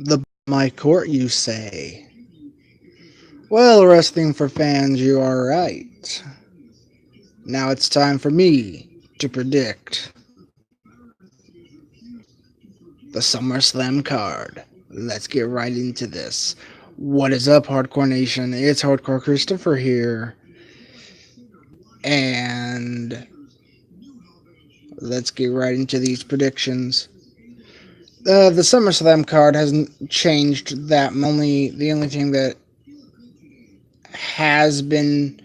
The my court, you say? Well, wrestling for fans, you are right. Now it's time for me to predict the SummerSlam card. Let's get right into this. What is up, Hardcore Nation? It's Hardcore Christopher here. And let's get right into these predictions. The SummerSlam card hasn't changed that. The only thing that has been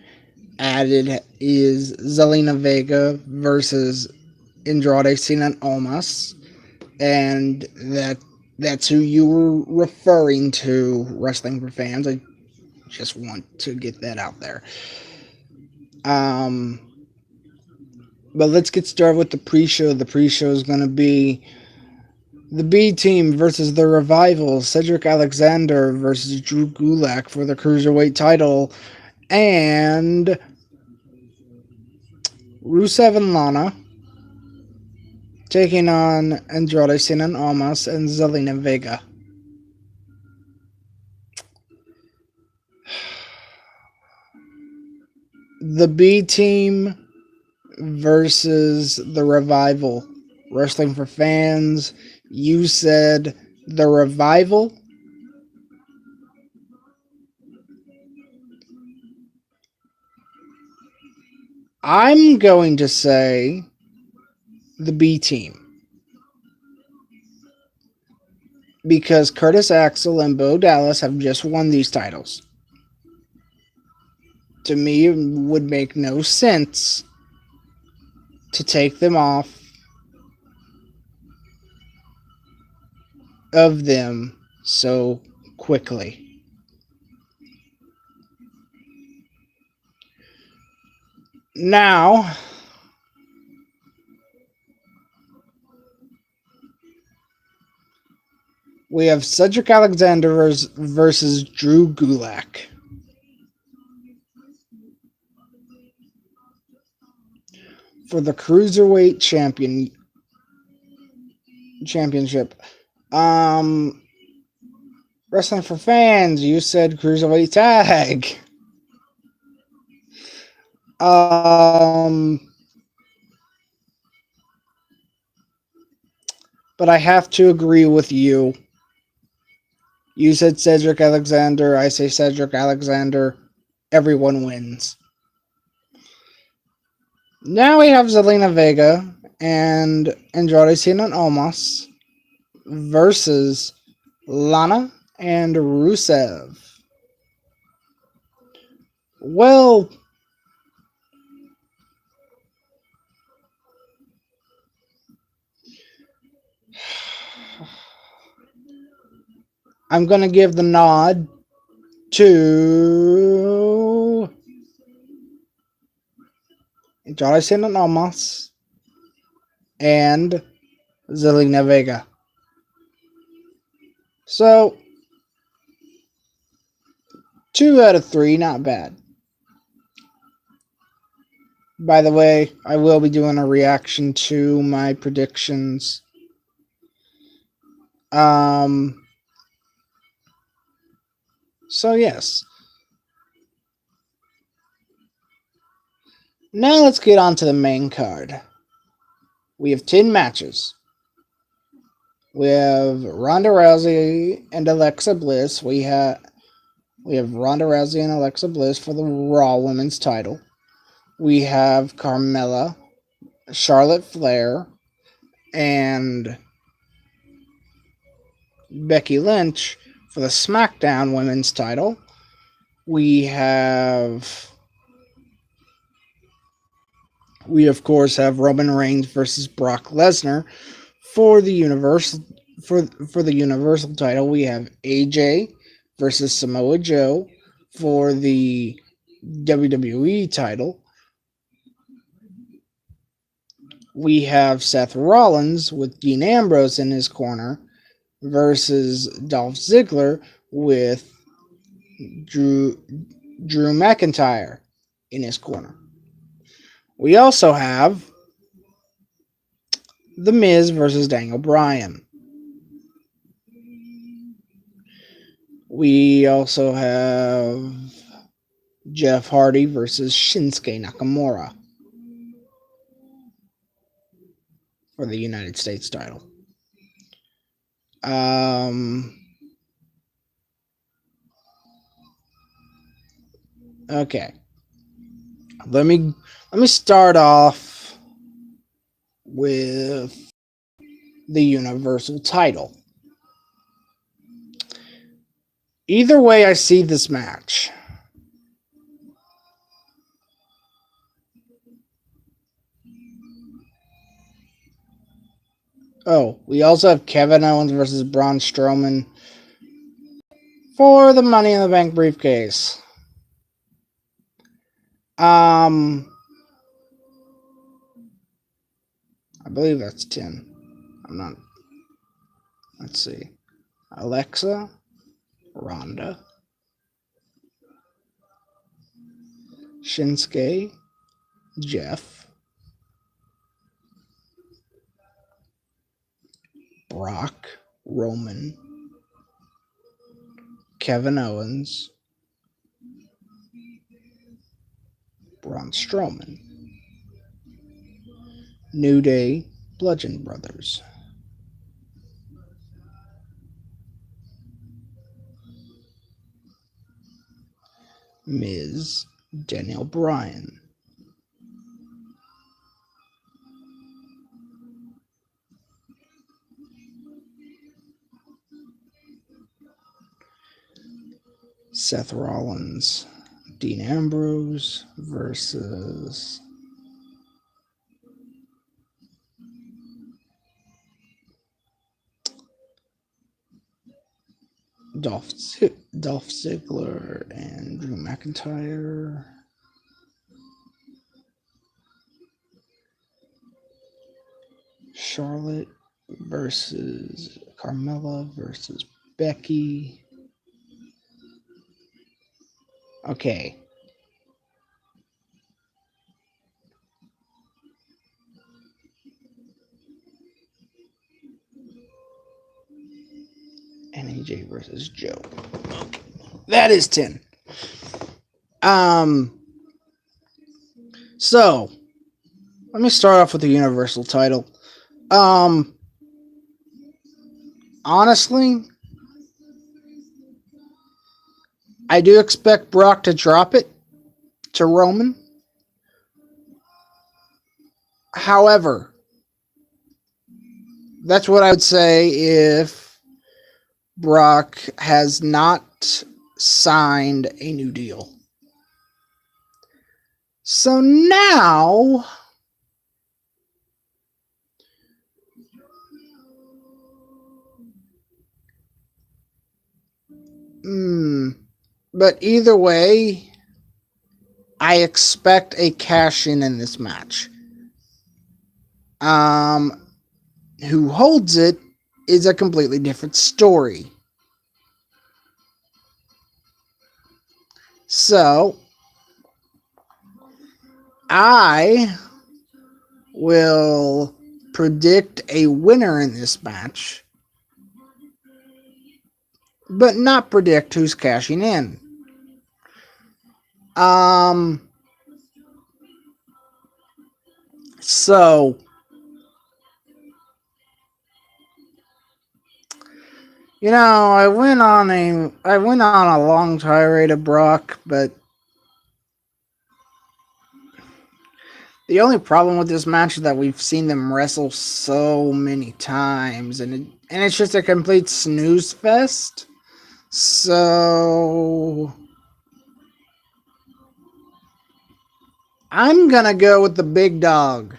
added is Zelina Vega versus Andrade Cien Almas, and that's who you were referring to, wrestling for fans. I just want to get that out there. Um, but let's get started with the pre-show. The pre-show is going to be the B Team versus the Revival, Cedric Alexander versus Drew Gulak for the Cruiserweight title, and Rusev and Lana taking on Andrade Cien Almas and Zelina Vega. The B Team versus the Revival. Wrestling for fans. You said the Revival. I'm going to say the B Team. Because Curtis Axel and Bo Dallas have just won these titles. To me, it would make no sense to take them off of them so quickly. Now, we have Cedric Alexander versus Drew Gulak. For the Cruiserweight Championship. Wrestling for fans, you said Cruiserweight tag. But I have to agree with you. You said Cedric Alexander, I say Cedric Alexander. Everyone wins. Now we have Zelina Vega and Andrade Cien Almas versus Lana and Rusev. Well, I'm going to give the nod to Andrade Cien Almas and Zelina Vega. So, 2 out of 3, not bad. By the way, I will be doing a reaction to my predictions. So yes. Now let's get on to the main card. We have 10 matches. We have Ronda Rousey and Alexa Bliss. We have Ronda Rousey and Alexa Bliss for the Raw Women's title. We have Carmella, Charlotte Flair, and Becky Lynch for the SmackDown Women's title. We of course have Roman Reigns versus Brock Lesnar for the Universal title. We have AJ versus Samoa Joe for the WWE title. We have Seth Rollins with Dean Ambrose in his corner versus Dolph Ziggler with Drew McIntyre in his corner. We also have The Miz versus Daniel Bryan. We also have Jeff Hardy versus Shinsuke Nakamura for the United States title. Okay. Let me start off with the Universal title. Either way I see this match, oh, we also have Kevin Owens versus Braun Strowman for the Money in the Bank briefcase. I believe that's 10. I'm not. Let's see. Alexa, Ronda, Shinsuke, Jeff, Brock, Roman, Kevin Owens, Braun Strowman, New Day, Bludgeon Brothers, Miz, Daniel Bryan, Seth Rollins, Dean Ambrose versus Dolph Ziggler and Drew McIntyre. Charlotte versus Carmella versus Becky. Okay. And AJ versus Joe. Okay. That is 10. So let me start off with the Universal title. Honestly, I do expect Brock to drop it to Roman. However, that's what I would say if Brock has not signed a new deal. So now but either way, I expect a cash-in this match. Who holds it is a completely different story. So, I will predict a winner in this match, but not predict who's cashing in. So, you know, I went on a long tirade of Brock, but the only problem with this match is that we've seen them wrestle so many times, and it's just a complete snooze fest. So I'm gonna go with the big dog.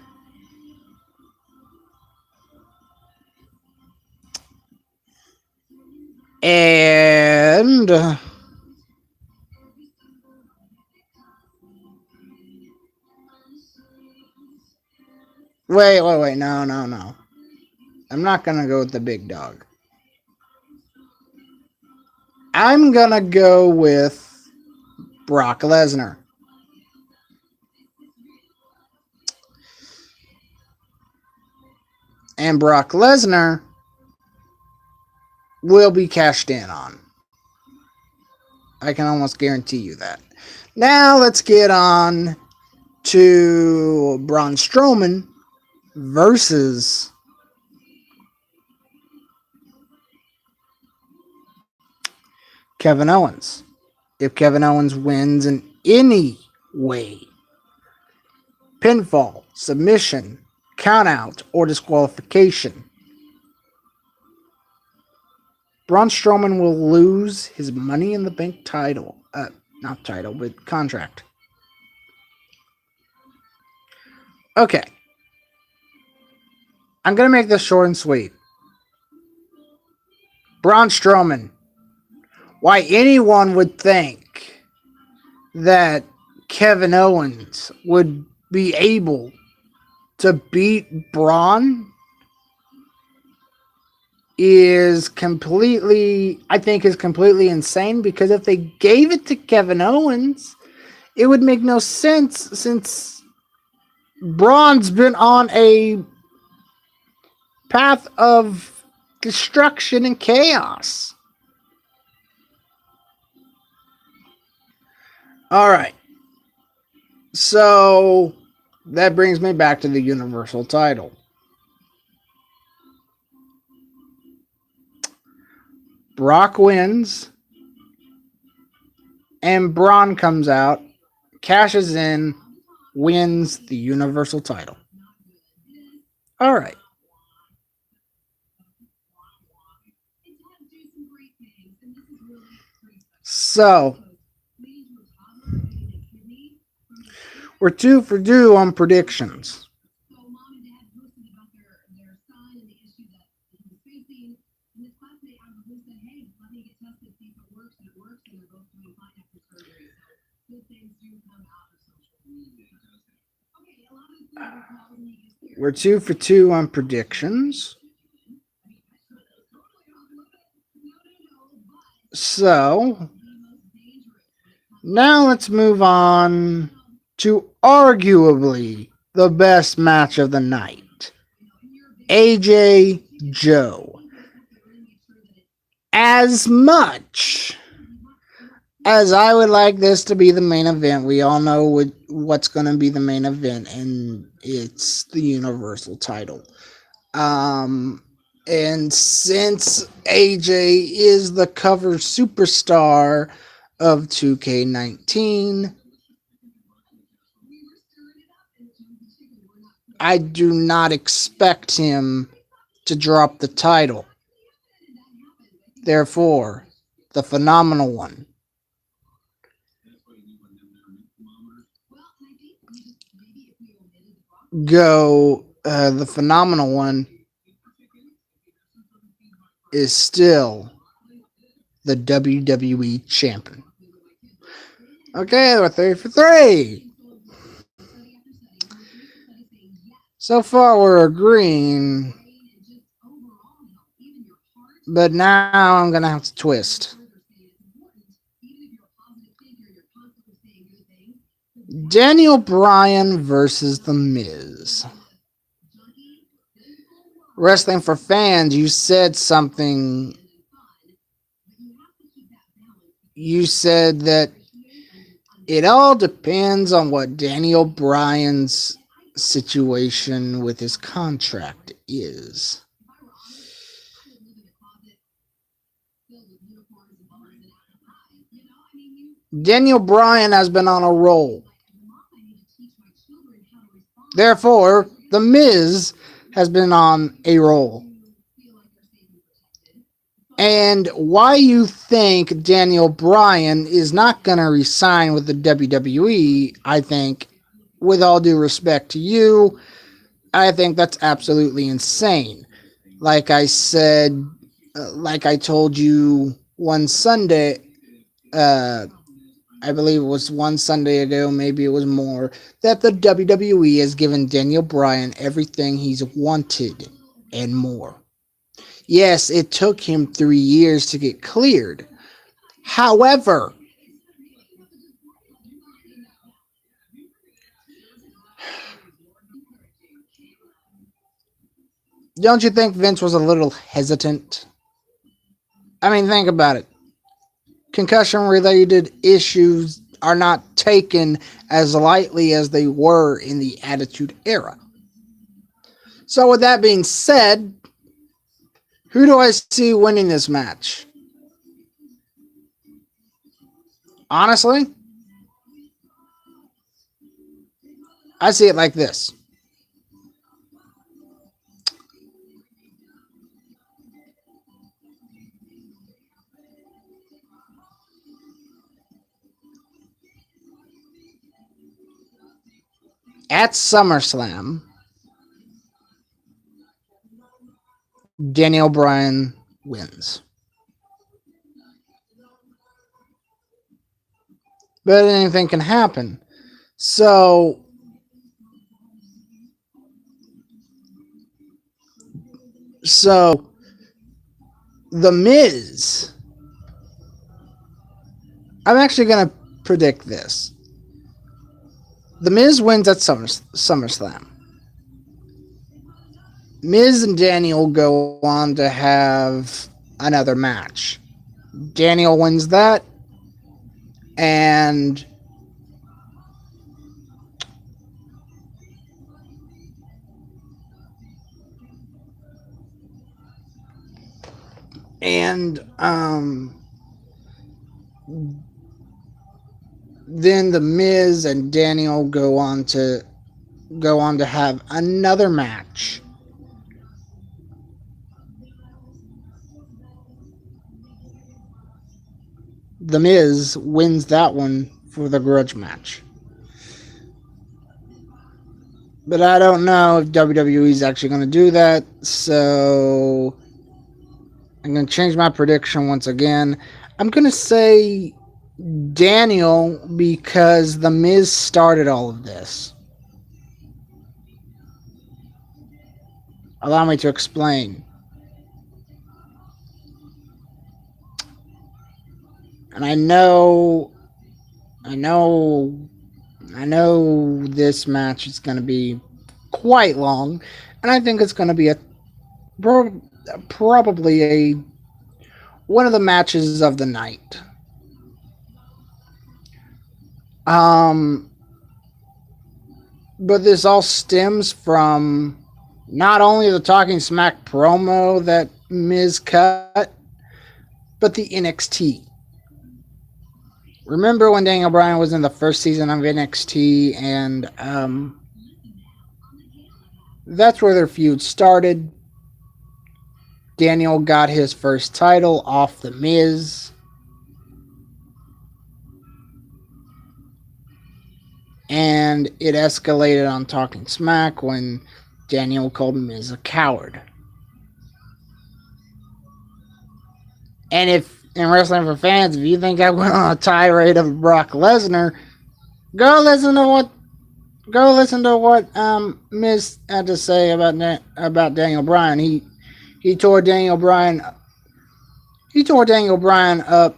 And wait, no. I'm not gonna go with the big dog. I'm gonna go with Brock Lesnar. And Brock Lesnar will be cashed in on. I can almost guarantee you that. Now let's get on to Braun Strowman versus Kevin Owens. If Kevin Owens wins in any way, pinfall, submission, countout, or disqualification, Braun Strowman will lose his Money in the Bank title. Not title, but contract. Okay. I'm going to make this short and sweet. Braun Strowman. Why anyone would think that Kevin Owens would be able to beat Braun is completely insane, because if they gave it to Kevin Owens, it would make no sense, since Braun's been on a path of destruction and chaos. All right. So that brings me back to the Universal title. Brock wins, and Braun comes out, cashes in, wins the Universal title. All right. So we're 2 for 2 on predictions. We're 2 for 2 on predictions. So now let's move on to arguably the best match of the night. AJ Joe. As much as I would like this to be the main event, we all know what's going to be the main event, and it's the Universal title. And since AJ is the cover superstar of 2K19, I do not expect him to drop the title. Therefore, the Phenomenal One. The Phenomenal One is still the WWE champion. Okay, we're 3 for 3. So far, we're agreeing. But now I'm going to have to twist. Daniel Bryan versus The Miz. Wrestling for Fans, you said something. You said that it all depends on what Daniel Bryan's situation with his contract is. Daniel Bryan has been on a roll. Therefore, The Miz has been on a roll. And why you think Daniel Bryan is not going to resign with the WWE, I think, with all due respect to you, I think that's absolutely insane. Like I said, like I told you one Sunday, I believe it was one Sunday ago, maybe it was more, that the WWE has given Daniel Bryan everything he's wanted and more. Yes, it took him 3 years to get cleared. However, don't you think Vince was a little hesitant? I mean, think about it. concussion-related issues are not taken as lightly as they were in the Attitude Era. So with that being said, who do I see winning this match? Honestly, I see it like this. At SummerSlam, Daniel Bryan wins. But anything can happen. So The Miz, I'm actually going to predict this. The Miz wins at SummerSlam. Miz and Daniel go on to have another match. Daniel wins that, and then the Miz and Daniel go on to have another match. The Miz wins that one for the grudge match. But I don't know if WWE is actually going to do that, so I'm going to change my prediction once again. I'm going to say Daniel because The Miz started all of this. Allow me to explain. And I know this match is going to be quite long, and I think it's going to be probably one of the matches of the night. But this all stems from not only the Talking Smack promo that Miz cut, but the NXT. Remember when Daniel Bryan was in the first season of NXT, and that's where their feud started. Daniel got his first title off The Miz. And it escalated on Talking Smack when Daniel called Miz a coward. And if in Wrestling for Fans, if you think I went on a tirade of Brock Lesnar, go listen to what Miz had to say about Daniel Bryan. He tore Daniel Bryan up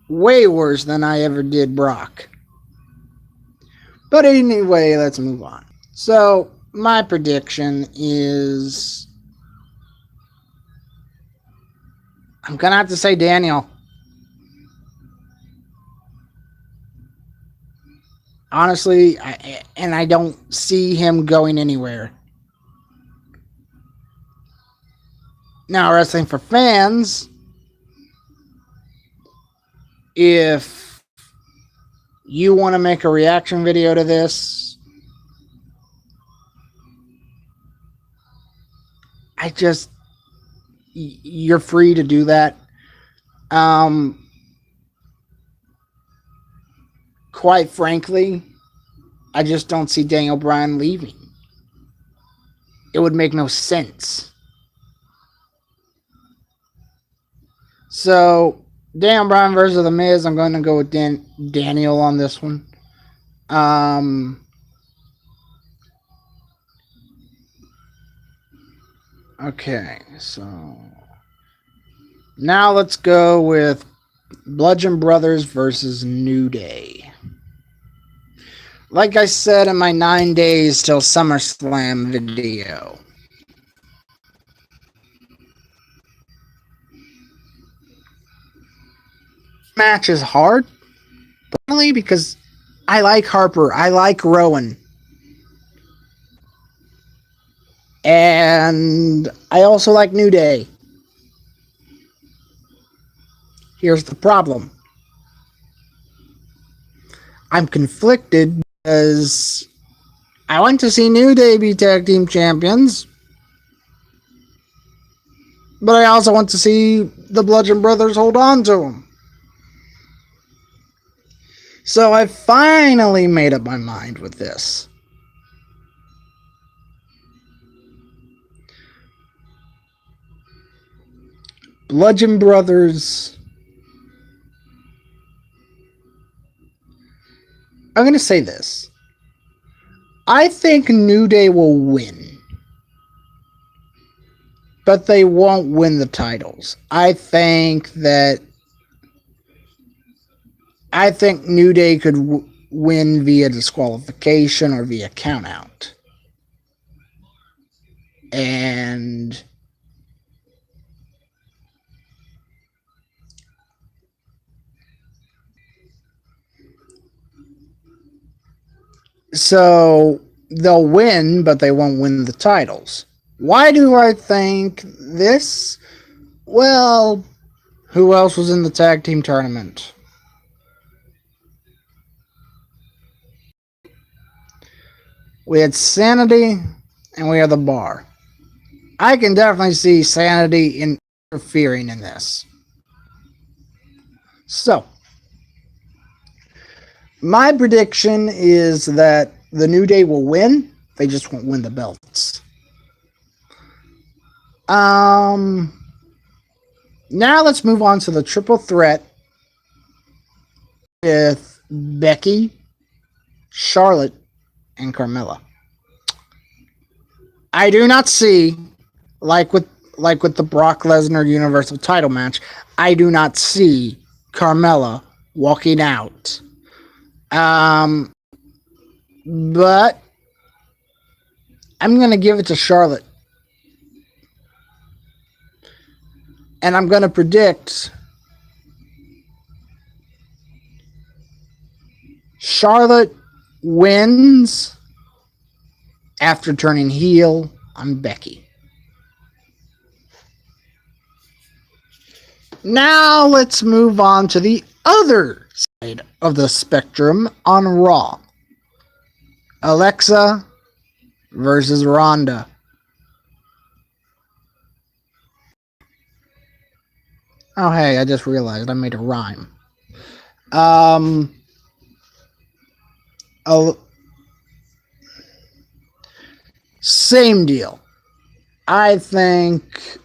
way worse than I ever did Brock. But anyway, let's move on. So my prediction is I'm gonna have to say Daniel. Honestly, I don't see him going anywhere. Now, Wrestling for Fans, if you want to make a reaction video to this, you're free to do that. Quite frankly, I just don't see Daniel Bryan leaving. It would make no sense. So, Daniel Bryan versus The Miz, I'm going to go with Daniel on this one. Okay, so now let's go with Bludgeon Brothers versus New Day. Like I said in my 9 days till SummerSlam video, match is hard, personally, because I like Harper, I like Rowan, and I also like New Day. Here's the problem. I'm conflicted because I want to see New Day be tag team champions, but I also want to see the Bludgeon Brothers hold on to them. So I finally made up my mind with this. Bludgeon Brothers. I'm going to say this. I think New Day will win, but they won't win the titles. I think New Day could win via disqualification or via countout. And so they'll win, but they won't win the titles. Why do I think this? Well, who else was in the tag team tournament? We had Sanity and we had the Bar. I can definitely see Sanity interfering in this. So, my prediction is that the New Day will win. They just won't win the belts. Now let's move on to the triple threat with Becky, Charlotte, and Carmella. I do not see, like with the Brock Lesnar Universal title match, I do not see Carmella walking out. But I'm going to give it to Charlotte. And I'm going to predict Charlotte wins after turning heel on Becky. Now let's move on to the other side of the spectrum on Raw. Alexa versus Ronda. Oh, hey, I just realized I made a rhyme. Same deal. I think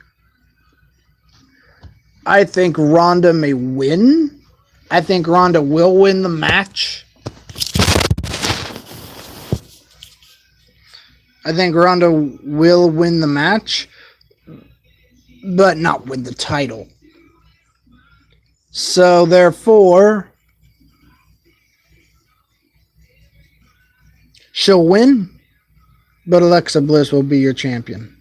Ronda may win. I think Ronda will win the match. But not win the title. So therefore, she'll win, but Alexa Bliss will be your champion.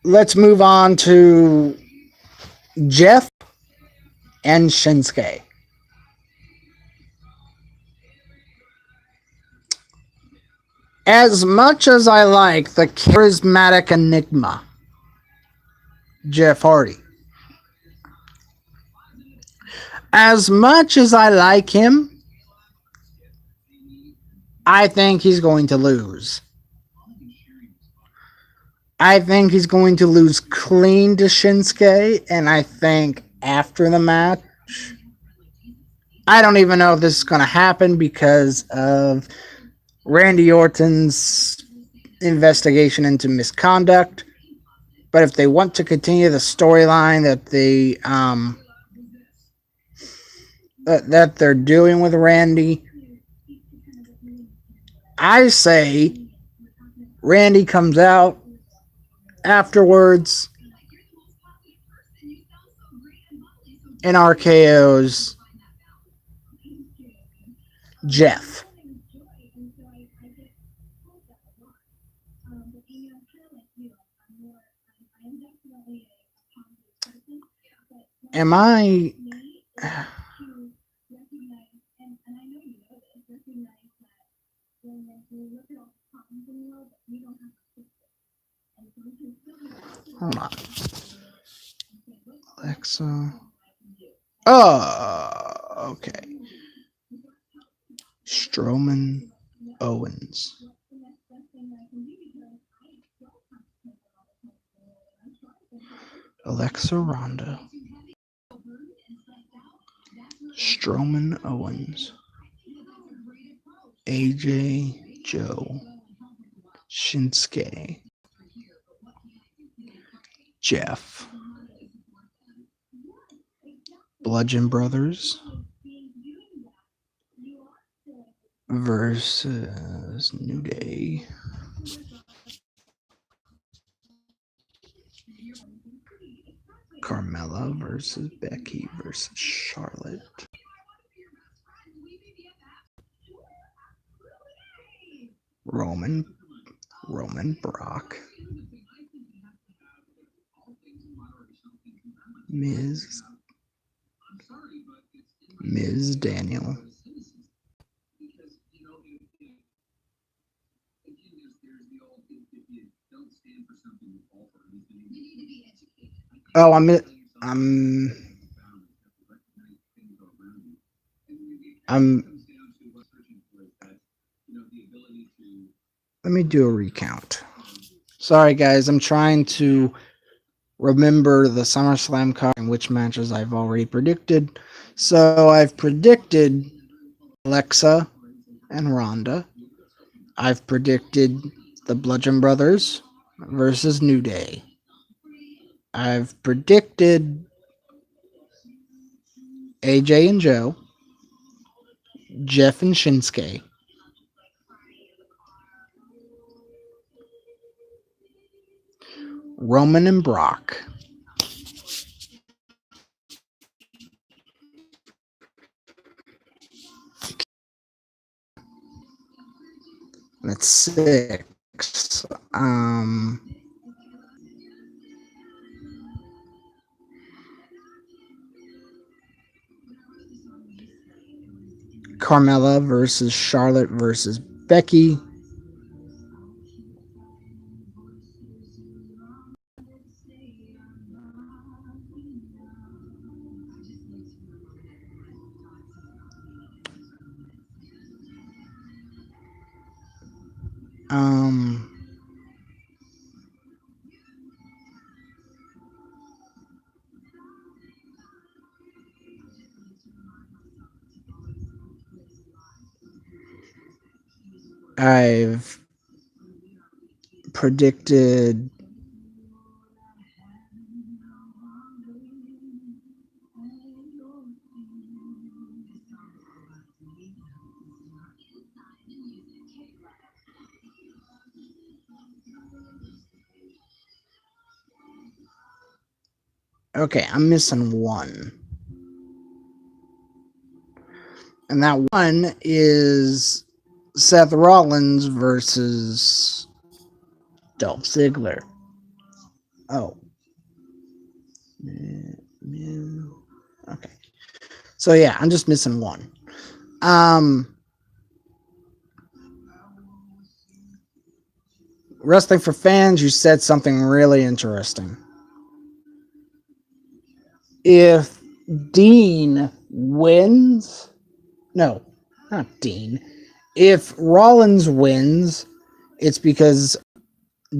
Let's move on to Jeff and Shinsuke. As much as I like the charismatic enigma, Jeff Hardy, as much as I like him, I think he's going to lose. I think he's going to lose clean to Shinsuke, and I think after the match, I don't even know if this is going to happen because of Randy Orton's investigation into misconduct. But if they want to continue the storyline that they're doing with Randy, I say Randy comes out afterwards and RKO's Jeff. Am I? Hold on. Alexa. Oh, okay. Strowman Owens. Alexa Ronda. Strowman Owens. AJ Joe. Shinsuke. Jeff. Bludgeon Brothers versus New Day. Carmella versus Becky versus Charlotte. Roman Brock. Miz Daniel. Oh, I'm let me do a recount. Sorry guys, I'm trying to remember the SummerSlam card and which matches I've already predicted. So I've predicted Alexa and Ronda. I've predicted the Bludgeon Brothers versus New Day. I've predicted AJ and Joe, Jeff and Shinsuke, Roman and Brock, that's 6. Carmella versus Charlotte versus Becky. I've predicted okay, I'm missing one. And that one is Seth Rollins versus Dolph Ziggler. Oh. Okay. So yeah, I'm just missing one. Wrestling for Fans, you said something really interesting. If Dean wins, no, not Dean. If Rollins wins, it's because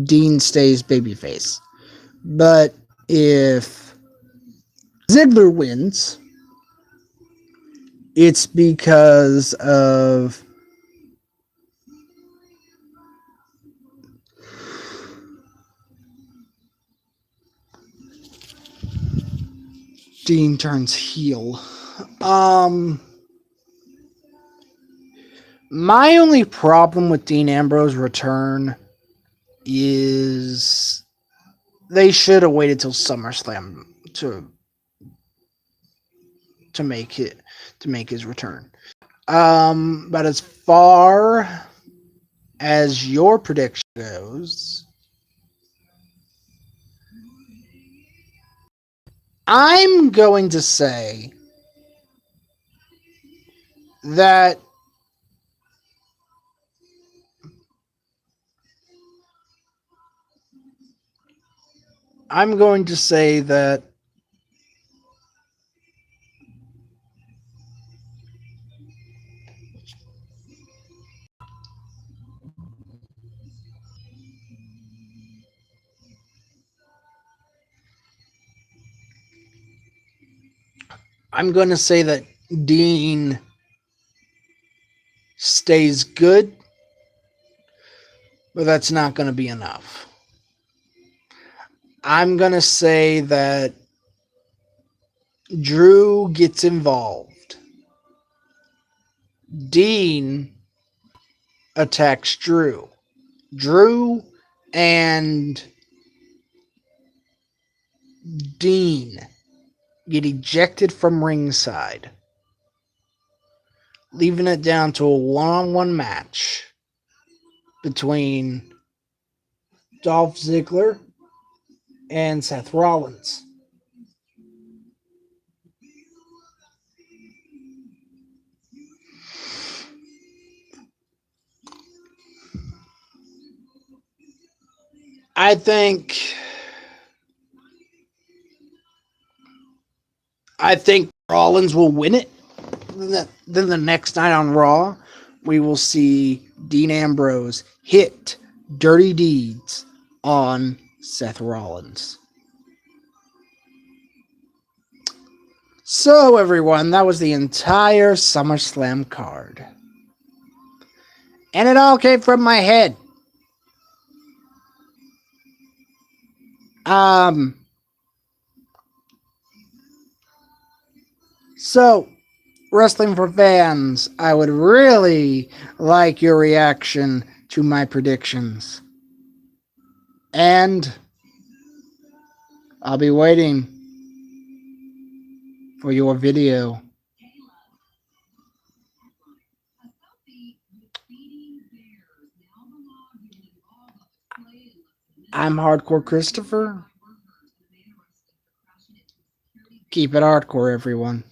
Dean stays babyface. But if Ziggler wins, it's because of Dean turns heel. My only problem with Dean Ambrose's return is they should have waited till SummerSlam to make his return. But as far as your prediction goes, I'm going to say that I'm going to say that I'm going to say that Dean stays good, but that's not going to be enough. I'm going to say that Drew gets involved. Dean attacks Drew. Drew and Dean get ejected from ringside, leaving it down to a one-on-one match between Dolph Ziggler and Seth Rollins. I think Rollins will win it. Then the next night on Raw, we will see Dean Ambrose hit Dirty Deeds on Seth Rollins. So, everyone, that was the entire SummerSlam card. And it all came from my head. So, Wrestling for Fans, I would really like your reaction to my predictions. And I'll be waiting for your video. I'm Hardcore Christopher. Keep it hardcore, everyone.